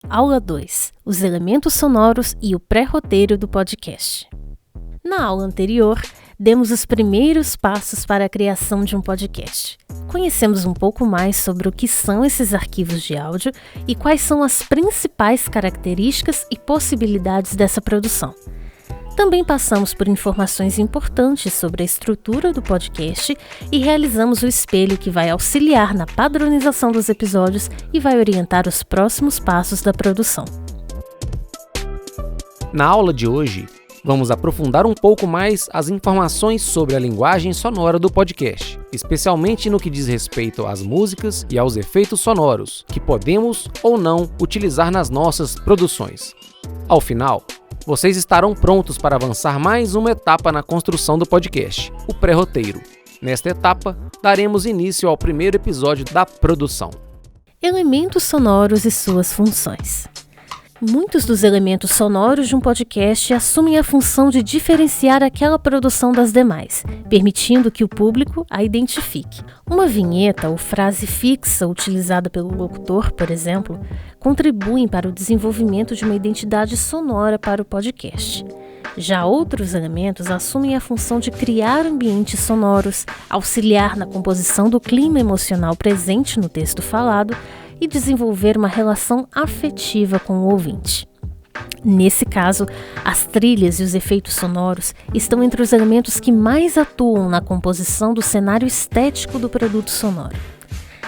Aula 2. Os elementos sonoros e o pré-roteiro do podcast. Na aula anterior, demos os primeiros passos para a criação de um podcast. Conhecemos um pouco mais sobre o que são esses arquivos de áudio e quais são as principais características e possibilidades dessa produção. Também passamos por informações importantes sobre a estrutura do podcast e realizamos o espelho que vai auxiliar na padronização dos episódios e vai orientar os próximos passos da produção. Na aula de hoje, vamos aprofundar um pouco mais as informações sobre a linguagem sonora do podcast, especialmente no que diz respeito às músicas e aos efeitos sonoros, que podemos ou não utilizar nas nossas produções. Ao final, vocês estarão prontos para avançar mais uma etapa na construção do podcast, o pré-roteiro. Nesta etapa, daremos início ao primeiro episódio da produção. Elementos sonoros e suas funções. Muitos dos elementos sonoros de um podcast assumem a função de diferenciar aquela produção das demais, permitindo que o público a identifique. Uma vinheta ou frase fixa utilizada pelo locutor, por exemplo, contribuem para o desenvolvimento de uma identidade sonora para o podcast. Já outros elementos assumem a função de criar ambientes sonoros, auxiliar na composição do clima emocional presente no texto falado e desenvolver uma relação afetiva com o ouvinte. Nesse caso, as trilhas e os efeitos sonoros estão entre os elementos que mais atuam na composição do cenário estético do produto sonoro.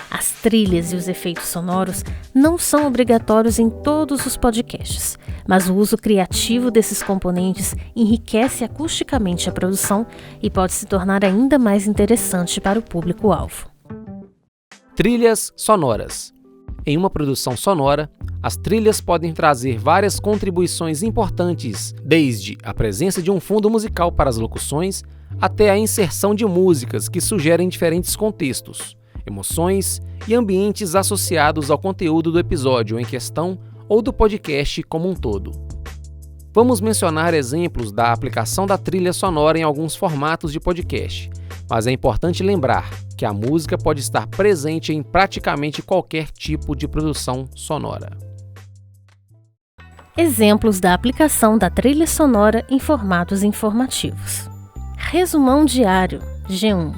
As trilhas e os efeitos sonoros não são obrigatórios em todos os podcasts, mas o uso criativo desses componentes enriquece acusticamente a produção e pode se tornar ainda mais interessante para o público-alvo. Trilhas sonoras. Em uma produção sonora, as trilhas podem trazer várias contribuições importantes, desde a presença de um fundo musical para as locuções até a inserção de músicas que sugerem diferentes contextos, emoções e ambientes associados ao conteúdo do episódio em questão ou do podcast como um todo. Vamos mencionar exemplos da aplicação da trilha sonora em alguns formatos de podcast, mas é importante lembrar que a música pode estar presente em praticamente qualquer tipo de produção sonora. Exemplos da aplicação da trilha sonora em formatos informativos. Resumão diário, G1.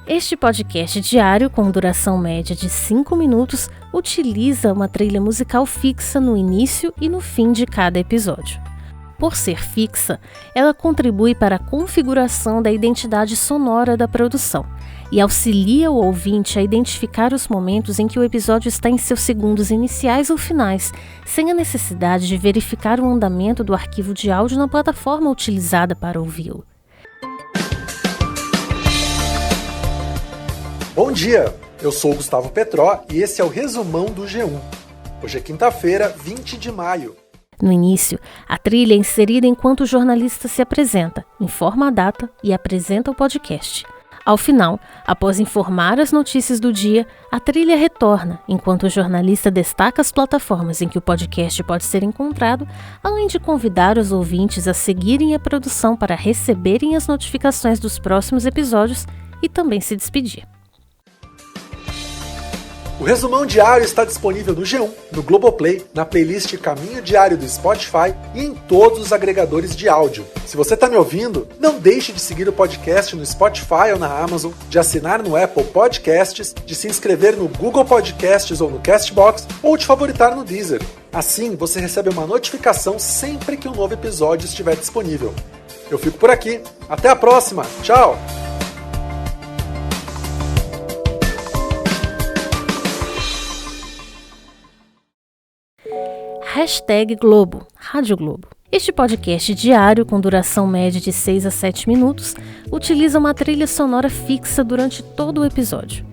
Este podcast diário, com duração média de 5 minutos, utiliza uma trilha musical fixa no início e no fim de cada episódio. Por ser fixa, ela contribui para a configuração da identidade sonora da produção e auxilia o ouvinte a identificar os momentos em que o episódio está em seus segundos iniciais ou finais, sem a necessidade de verificar o andamento do arquivo de áudio na plataforma utilizada para ouvi-lo. Bom dia, eu sou o Gustavo Petró e esse é o Resumão do G1. Hoje é quinta-feira, 20 de maio. No início, a trilha é inserida enquanto o jornalista se apresenta, informa a data e apresenta o podcast. Ao final, após informar as notícias do dia, a trilha retorna, enquanto o jornalista destaca as plataformas em que o podcast pode ser encontrado, além de convidar os ouvintes a seguirem a produção para receberem as notificações dos próximos episódios e também se despedir. O Resumão Diário está disponível no G1, no Globoplay, na playlist Caminho Diário do Spotify e em todos os agregadores de áudio. Se você está me ouvindo, não deixe de seguir o podcast no Spotify ou na Amazon, de assinar no Apple Podcasts, de se inscrever no Google Podcasts ou no Castbox ou de favoritar no Deezer. Assim, você recebe uma notificação sempre que um novo episódio estiver disponível. Eu fico por aqui. Até a próxima. Tchau! #Globo, Rádio Globo. Este podcast diário, com duração média de 6 a 7 minutos, utiliza uma trilha sonora fixa durante todo o episódio.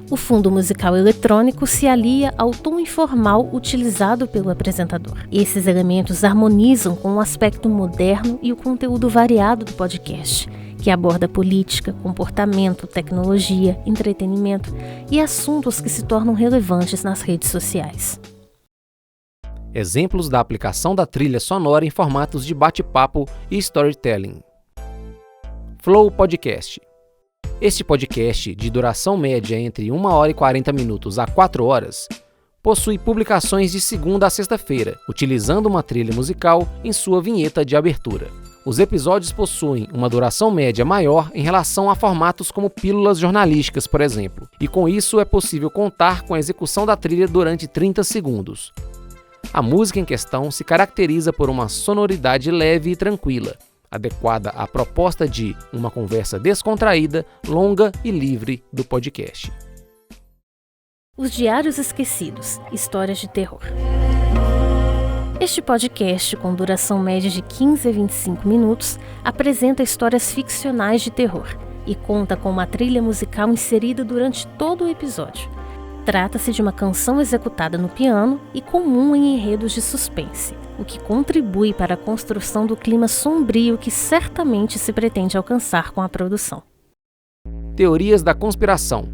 O fundo musical eletrônico se alia ao tom informal utilizado pelo apresentador. Esses elementos harmonizam com o aspecto moderno e o conteúdo variado do podcast, que aborda política, comportamento, tecnologia, entretenimento e assuntos que se tornam relevantes nas redes sociais. Exemplos da aplicação da trilha sonora em formatos de bate-papo e storytelling. Flow Podcast. Este podcast, de duração média entre 1 hora e 40 minutos a 4 horas, possui publicações de segunda a sexta-feira, utilizando uma trilha musical em sua vinheta de abertura. Os episódios possuem uma duração média maior em relação a formatos como pílulas jornalísticas, por exemplo, e com isso é possível contar com a execução da trilha durante 30 segundos. A música em questão se caracteriza por uma sonoridade leve e tranquila, adequada à proposta de uma conversa descontraída, longa e livre do podcast. Os Diários Esquecidos, histórias de terror. Este podcast, com duração média de 15 a 25 minutos, apresenta histórias ficcionais de terror e conta com uma trilha musical inserida durante todo o episódio. Trata-se de uma canção executada no piano e comum em enredos de suspense, o que contribui para a construção do clima sombrio que certamente se pretende alcançar com a produção. Teorias da conspiração.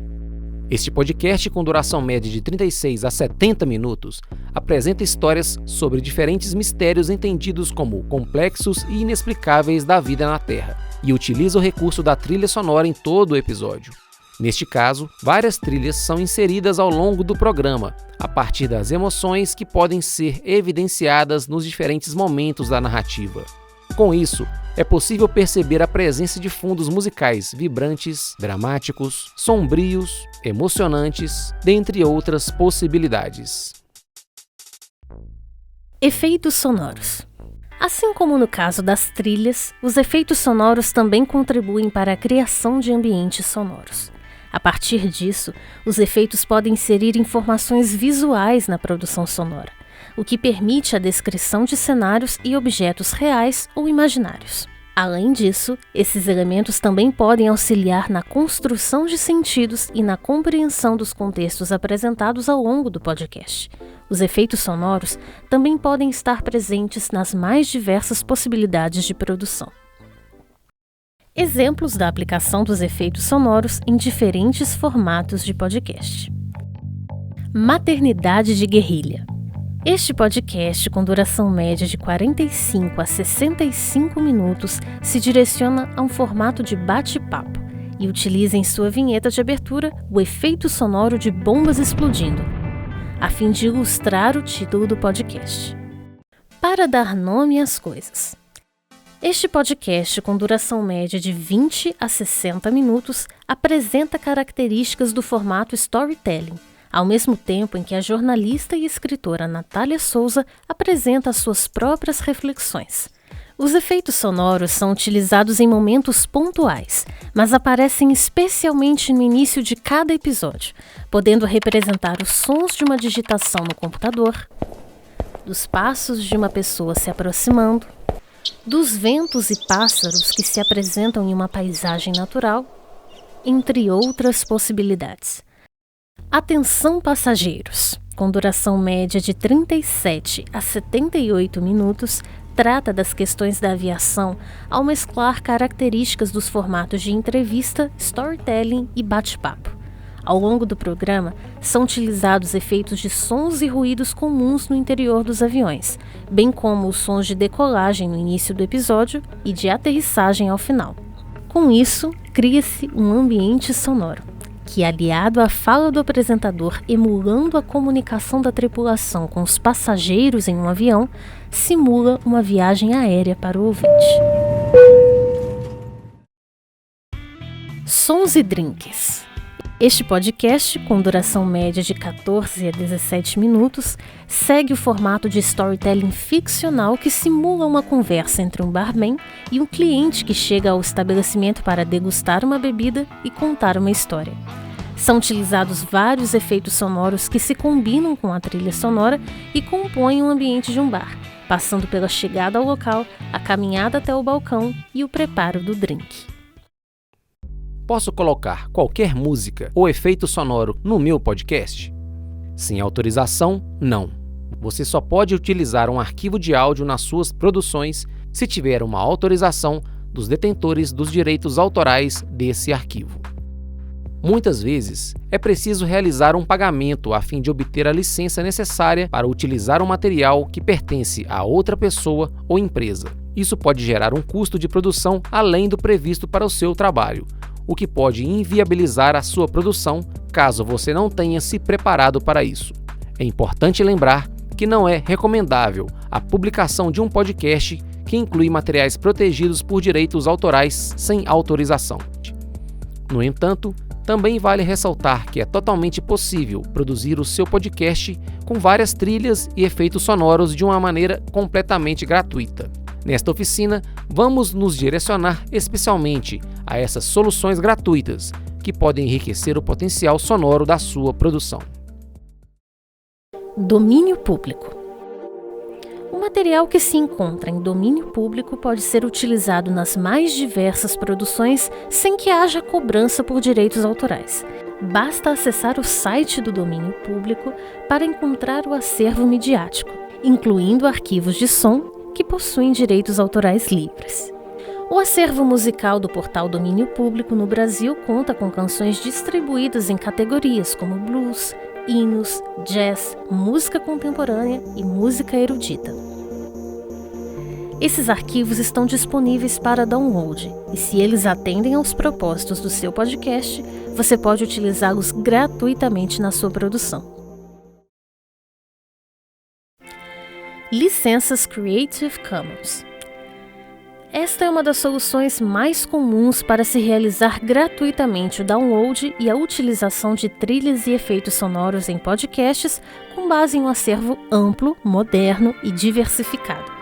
Este podcast, com duração média de 36 a 70 minutos, apresenta histórias sobre diferentes mistérios entendidos como complexos e inexplicáveis da vida na Terra, e utiliza o recurso da trilha sonora em todo o episódio. Neste caso, várias trilhas são inseridas ao longo do programa, a partir das emoções que podem ser evidenciadas nos diferentes momentos da narrativa. Com isso, é possível perceber a presença de fundos musicais vibrantes, dramáticos, sombrios, emocionantes, dentre outras possibilidades. Efeitos sonoros. Assim como no caso das trilhas, os efeitos sonoros também contribuem para a criação de ambientes sonoros. A partir disso, os efeitos podem inserir informações visuais na produção sonora, o que permite a descrição de cenários e objetos reais ou imaginários. Além disso, esses elementos também podem auxiliar na construção de sentidos e na compreensão dos contextos apresentados ao longo do podcast. Os efeitos sonoros também podem estar presentes nas mais diversas possibilidades de produção. Exemplos da aplicação dos efeitos sonoros em diferentes formatos de podcast. Maternidade de guerrilha. Este podcast, com duração média de 45 a 65 minutos, se direciona a um formato de bate-papo e utiliza em sua vinheta de abertura o efeito sonoro de bombas explodindo, a fim de ilustrar o título do podcast. Para dar nome às coisas. Este podcast, com duração média de 20 a 60 minutos, apresenta características do formato storytelling, ao mesmo tempo em que a jornalista e escritora Natália Souza apresenta as suas próprias reflexões. Os efeitos sonoros são utilizados em momentos pontuais, mas aparecem especialmente no início de cada episódio, podendo representar os sons de uma digitação no computador, dos passos de uma pessoa se aproximando, dos ventos e pássaros que se apresentam em uma paisagem natural, entre outras possibilidades. Atenção passageiros, com duração média de 37 a 78 minutos, trata das questões da aviação ao mesclar características dos formatos de entrevista, storytelling e bate-papo. Ao longo do programa, são utilizados efeitos de sons e ruídos comuns no interior dos aviões, bem como os sons de decolagem no início do episódio e de aterrissagem ao final. Com isso, cria-se um ambiente sonoro, que, aliado à fala do apresentador emulando a comunicação da tripulação com os passageiros em um avião, simula uma viagem aérea para o ouvinte. Sons e drinks. Este podcast, com duração média de 14 a 17 minutos, segue o formato de storytelling ficcional que simula uma conversa entre um barman e um cliente que chega ao estabelecimento para degustar uma bebida e contar uma história. São utilizados vários efeitos sonoros que se combinam com a trilha sonora e compõem o ambiente de um bar, passando pela chegada ao local, a caminhada até o balcão e o preparo do drink. Posso colocar qualquer música ou efeito sonoro no meu podcast? Sem autorização, não. Você só pode utilizar um arquivo de áudio nas suas produções se tiver uma autorização dos detentores dos direitos autorais desse arquivo. Muitas vezes, é preciso realizar um pagamento a fim de obter a licença necessária para utilizar um material que pertence a outra pessoa ou empresa. Isso pode gerar um custo de produção além do previsto para o seu trabalho, o que pode inviabilizar a sua produção caso você não tenha se preparado para isso. É importante lembrar que não é recomendável a publicação de um podcast que inclui materiais protegidos por direitos autorais sem autorização. No entanto, também vale ressaltar que é totalmente possível produzir o seu podcast com várias trilhas e efeitos sonoros de uma maneira completamente gratuita. Nesta oficina, vamos nos direcionar especialmente a essas soluções gratuitas que podem enriquecer o potencial sonoro da sua produção. Domínio público. O material que se encontra em domínio público pode ser utilizado nas mais diversas produções sem que haja cobrança por direitos autorais. Basta acessar o site do domínio público para encontrar o acervo midiático, incluindo arquivos de som que possuem direitos autorais livres. O acervo musical do portal Domínio Público no Brasil conta com canções distribuídas em categorias como blues, hinos, jazz, música contemporânea e música erudita. Esses arquivos estão disponíveis para download e, se eles atendem aos propósitos do seu podcast, você pode utilizá-los gratuitamente na sua produção. Licenças Creative Commons. Esta é uma das soluções mais comuns para se realizar gratuitamente o download e a utilização de trilhas e efeitos sonoros em podcasts com base em um acervo amplo, moderno e diversificado.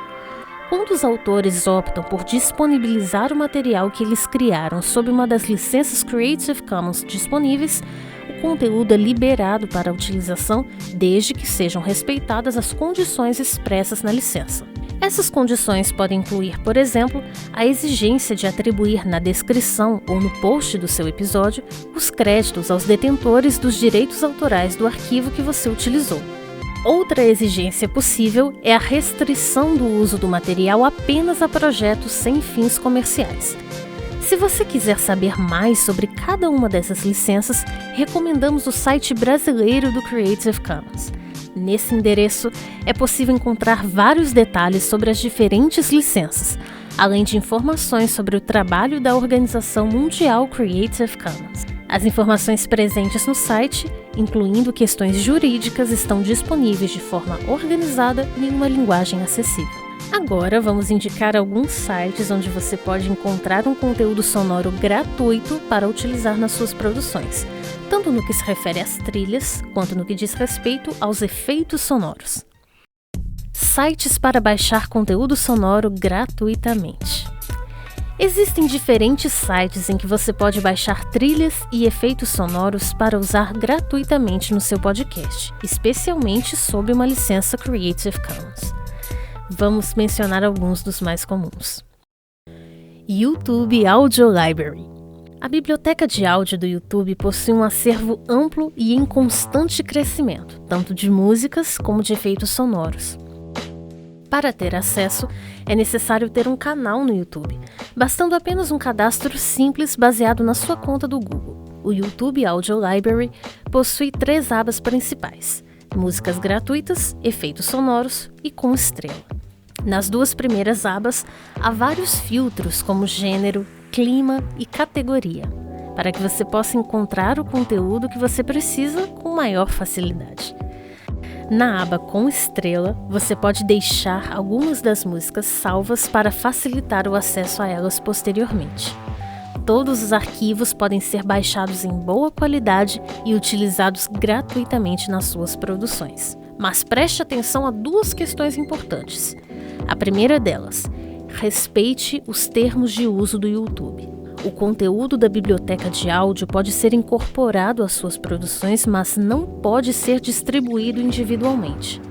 Quando os autores optam por disponibilizar o material que eles criaram sob uma das licenças Creative Commons disponíveis, o conteúdo é liberado para a utilização desde que sejam respeitadas as condições expressas na licença. Essas condições podem incluir, por exemplo, a exigência de atribuir na descrição ou no post do seu episódio os créditos aos detentores dos direitos autorais do arquivo que você utilizou. Outra exigência possível é a restrição do uso do material apenas a projetos sem fins comerciais. Se você quiser saber mais sobre cada uma dessas licenças, recomendamos o site brasileiro do Creative Commons. Nesse endereço, é possível encontrar vários detalhes sobre as diferentes licenças, além de informações sobre o trabalho da Organização Mundial Creative Commons. As informações presentes no site, incluindo questões jurídicas, estão disponíveis de forma organizada e em uma linguagem acessível. Agora vamos indicar alguns sites onde você pode encontrar um conteúdo sonoro gratuito para utilizar nas suas produções, tanto no que se refere às trilhas, quanto no que diz respeito aos efeitos sonoros. Sites para baixar conteúdo sonoro gratuitamente. Existem diferentes sites em que você pode baixar trilhas e efeitos sonoros para usar gratuitamente no seu podcast, especialmente sob uma licença Creative Commons. Vamos mencionar alguns dos mais comuns. YouTube Audio Library. A biblioteca de áudio do YouTube possui um acervo amplo e em constante crescimento, tanto de músicas como de efeitos sonoros. Para ter acesso, é necessário ter um canal no YouTube, bastando apenas um cadastro simples baseado na sua conta do Google. O YouTube Audio Library possui 3 abas principais: músicas gratuitas, efeitos sonoros e com estrela. Nas 2 primeiras abas, há vários filtros como gênero, clima e categoria, para que você possa encontrar o conteúdo que você precisa com maior facilidade. Na aba com estrela, você pode deixar algumas das músicas salvas para facilitar o acesso a elas posteriormente. Todos os arquivos podem ser baixados em boa qualidade e utilizados gratuitamente nas suas produções. Mas preste atenção a 2 questões importantes. A primeira delas: respeite os termos de uso do YouTube. O conteúdo da biblioteca de áudio pode ser incorporado às suas produções, mas não pode ser distribuído individualmente.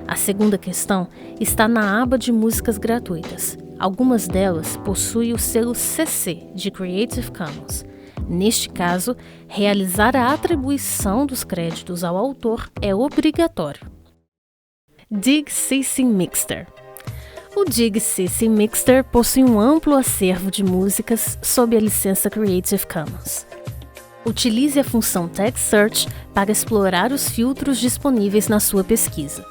A segunda questão está na aba de músicas gratuitas. Algumas delas possuem o selo CC de Creative Commons. Neste caso, realizar a atribuição dos créditos ao autor é obrigatório. DigCC Mixter. O DigCC Mixter possui um amplo acervo de músicas sob a licença Creative Commons. Utilize a função Tag Search para explorar os filtros disponíveis na sua pesquisa.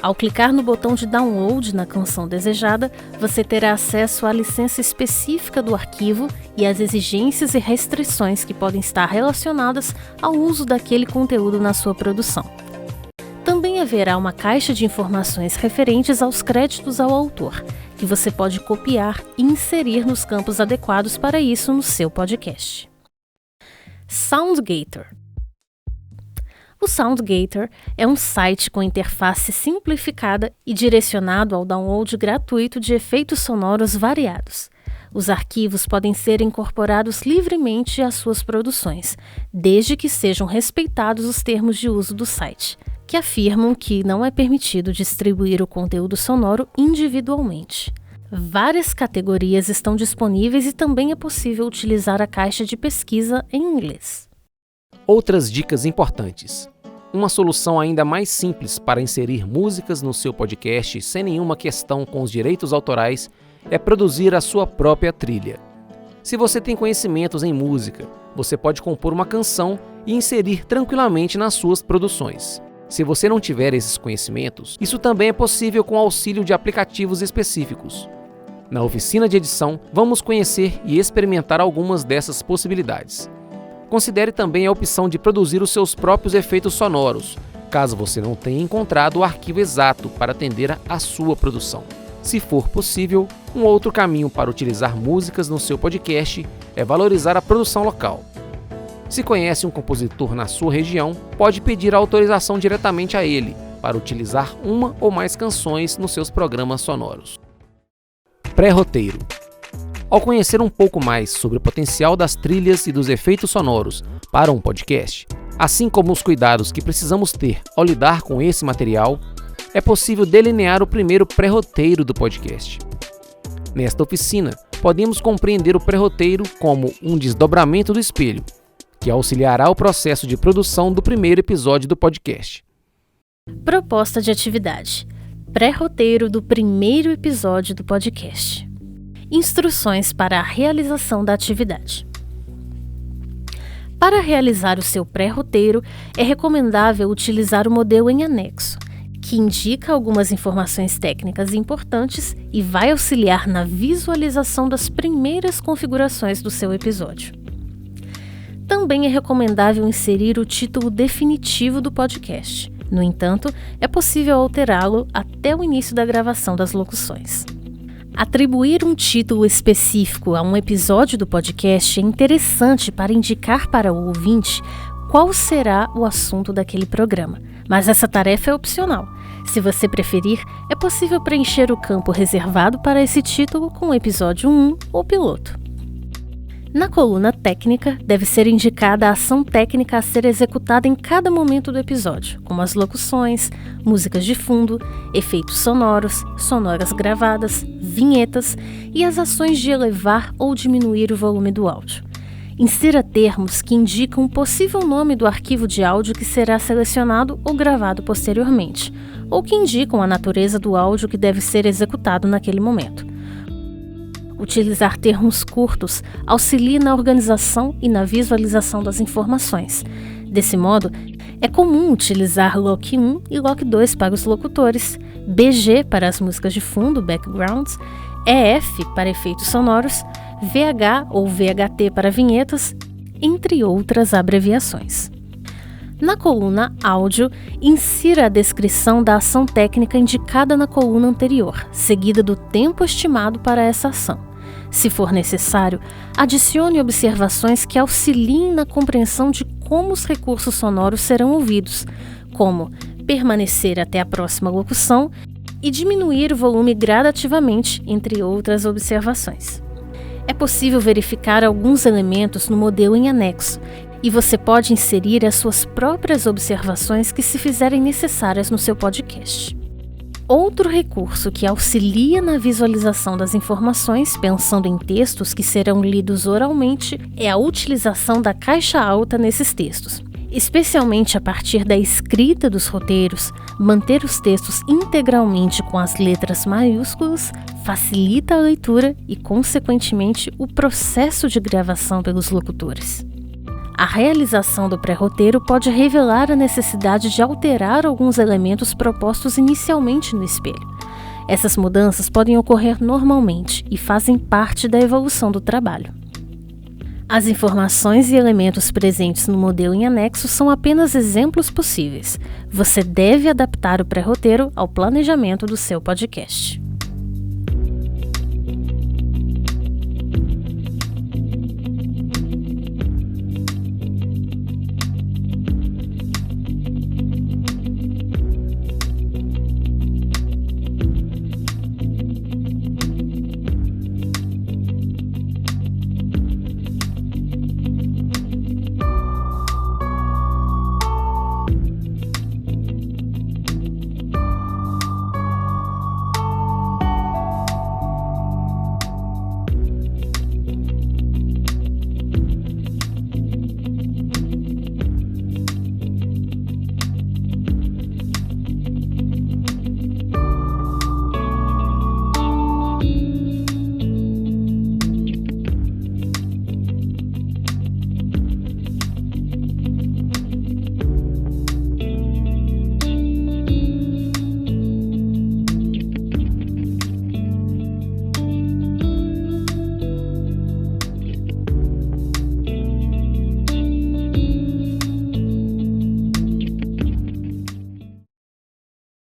Ao clicar no botão de download na canção desejada, você terá acesso à licença específica do arquivo e às exigências e restrições que podem estar relacionadas ao uso daquele conteúdo na sua produção. Também haverá uma caixa de informações referentes aos créditos ao autor, que você pode copiar e inserir nos campos adequados para isso no seu podcast. SoundGator. O SoundGator é um site com interface simplificada e direcionado ao download gratuito de efeitos sonoros variados. Os arquivos podem ser incorporados livremente às suas produções, desde que sejam respeitados os termos de uso do site, que afirmam que não é permitido distribuir o conteúdo sonoro individualmente. Várias categorias estão disponíveis e também é possível utilizar a caixa de pesquisa em inglês. Outras dicas importantes. Uma solução ainda mais simples para inserir músicas no seu podcast sem nenhuma questão com os direitos autorais é produzir a sua própria trilha. Se você tem conhecimentos em música, você pode compor uma canção e inserir tranquilamente nas suas produções. Se você não tiver esses conhecimentos, isso também é possível com o auxílio de aplicativos específicos. Na oficina de edição, vamos conhecer e experimentar algumas dessas possibilidades. Considere também a opção de produzir os seus próprios efeitos sonoros, caso você não tenha encontrado o arquivo exato para atender à sua produção. Se for possível, um outro caminho para utilizar músicas no seu podcast é valorizar a produção local. Se conhece um compositor na sua região, pode pedir autorização diretamente a ele para utilizar uma ou mais canções nos seus programas sonoros. Pré-roteiro. Ao conhecer um pouco mais sobre o potencial das trilhas e dos efeitos sonoros para um podcast, assim como os cuidados que precisamos ter ao lidar com esse material, é possível delinear o primeiro pré-roteiro do podcast. Nesta oficina, podemos compreender o pré-roteiro como um desdobramento do espelho, que auxiliará o processo de produção do primeiro episódio do podcast. Proposta de atividade. Pré-roteiro do primeiro episódio do podcast. Instruções para a realização da atividade. Para realizar o seu pré-roteiro, é recomendável utilizar o modelo em anexo, que indica algumas informações técnicas importantes e vai auxiliar na visualização das primeiras configurações do seu episódio. Também é recomendável inserir o título definitivo do podcast. No entanto, é possível alterá-lo até o início da gravação das locuções. Atribuir um título específico a um episódio do podcast é interessante para indicar para o ouvinte qual será o assunto daquele programa, mas essa tarefa é opcional. Se você preferir, é possível preencher o campo reservado para esse título com o episódio 1 ou piloto. Na coluna técnica, deve ser indicada a ação técnica a ser executada em cada momento do episódio, como as locuções, músicas de fundo, efeitos sonoros, sonoras gravadas, vinhetas e as ações de elevar ou diminuir o volume do áudio. Insira termos que indicam o possível nome do arquivo de áudio que será selecionado ou gravado posteriormente, ou que indicam a natureza do áudio que deve ser executado naquele momento. Utilizar termos curtos auxilia na organização e na visualização das informações. Desse modo, é comum utilizar Lock 1 e Lock 2 para os locutores, BG para as músicas de fundo, backgrounds, EF para efeitos sonoros, VH ou VHT para vinhetas, entre outras abreviações. Na coluna áudio, insira a descrição da ação técnica indicada na coluna anterior, seguida do tempo estimado para essa ação. Se for necessário, adicione observações que auxiliem na compreensão de como os recursos sonoros serão ouvidos, como permanecer até a próxima locução e diminuir o volume gradativamente, entre outras observações. É possível verificar alguns elementos no modelo em anexo, e você pode inserir as suas próprias observações que se fizerem necessárias no seu podcast. Outro recurso que auxilia na visualização das informações, pensando em textos que serão lidos oralmente, é a utilização da caixa alta nesses textos. Especialmente a partir da escrita dos roteiros, manter os textos integralmente com as letras maiúsculas facilita a leitura e, consequentemente, o processo de gravação pelos locutores. A realização do pré-roteiro pode revelar a necessidade de alterar alguns elementos propostos inicialmente no espelho. Essas mudanças podem ocorrer normalmente e fazem parte da evolução do trabalho. As informações e elementos presentes no modelo em anexo são apenas exemplos possíveis. Você deve adaptar o pré-roteiro ao planejamento do seu podcast.